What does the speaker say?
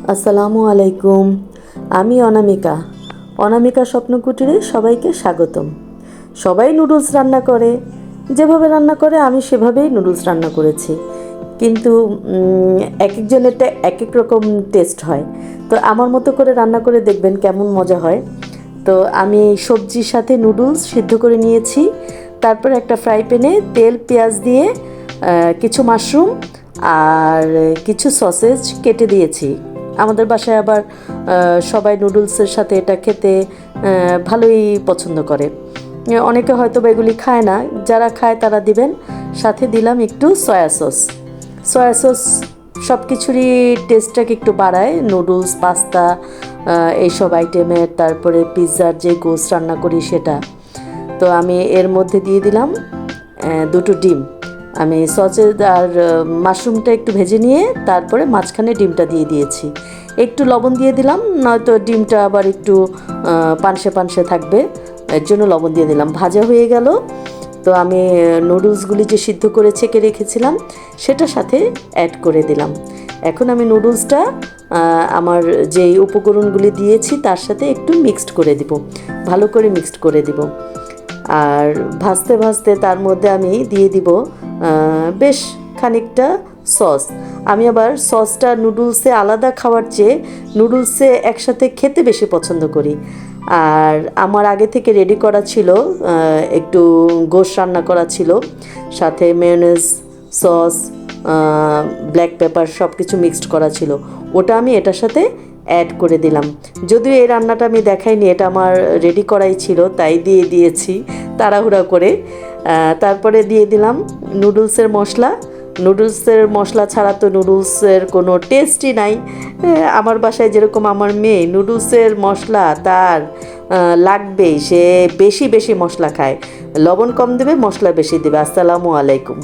আসসালামু আলাইকুম। আমি অনামিকা। অনামিকা স্বপ্ন কুটিরে সবাইকে স্বাগতম। সবাই নুডলস রান্না করে, যেভাবে রান্না করে আমি সেভাবেই নুডলস রান্না করেছি, কিন্তু এক একজনেরটা এক এক রকম টেস্ট হয়। তো আমার মতো করে রান্না করে দেখবেন কেমন মজা হয়। তো আমি সবজির সাথে নুডলস সিদ্ধ করে নিয়েছি। তারপর একটা ফ্রাই প্যানে তেল পেঁয়াজ দিয়ে কিছু মাশরুম আর কিছু সসেজ কেটে দিয়েছি। আমাদের বাসায় আবার সবাই নুডলসের সাথে এটা খেতে ভালোই পছন্দ করে। অনেকে হয়তো বা এগুলি খায় না, যারা খায় তারা দিবেন। সাথে দিলাম একটু সয়া সস। সয়া সস সব কিছুরই টেস্টটাকে একটু বাড়ায়, নুডলস, পাস্তা, এইসব আইটেমের। তারপরে পিৎজার যে গোস রান্না করি সেটা। তো আমি এর মধ্যে দিয়ে দিলাম দুটো ডিম। আমি সসেজ আর মাশরুমটা একটু ভেজে নিয়ে তারপরে মাঝখানে ডিমটা দিয়ে দিয়েছি। একটু লবণ দিয়ে দিলাম, নয়তো ডিমটা আবার একটু পানসে পানসে থাকবে, এর জন্য লবণ দিয়ে দিলাম। ভাজা হয়ে গেল। তো আমি নুডলসগুলি যে সিদ্ধ করে ছেঁকে রেখেছিলাম সেটার সাথে অ্যাড করে দিলাম। এখন আমি নুডলসটা আমার যেই উপকরণগুলি দিয়েছি তার সাথে একটু মিক্সড করে দিব, ভালো করে মিক্সড করে দিব। আর ভাজতে ভাজতে তার মধ্যে আমি দিয়ে দিব বেশ খানিকটা সস। আমি আবার সসটা নুডলসে আলাদা খাওয়ার চেয়ে নুডলসে একসাথে খেতে বেশি পছন্দ করি। আর আমার আগে থেকে রেডি করা ছিল, একটু গোশ রান্না করা ছিল, সাথে মেয়োনেজ, সস, ব্ল্যাক পেপার সব কিছু মিক্সড করা ছিল। ওটা আমি এটার সাথে অ্যাড করে দিলাম। যদিও এই রান্নাটা আমি দেখাইনি, এটা আমার রেডি করাই ছিল, তাই দিয়ে দিয়েছি তাড়াহুড়া করে। তারপরে দিয়ে দিলাম নুডলসের মশলা। নুডলসের মশলা ছাড়া তো নুডলসের কোনো টেস্টই নাই। আমার বাসায় যেরকম আমার মেয়ে নুডলসের মশলা তার লাগবেই, সে বেশি বেশি মশলা খায়। লবণ কম দেবে, মশলা বেশি দেবে। আসসালামু আলাইকুম।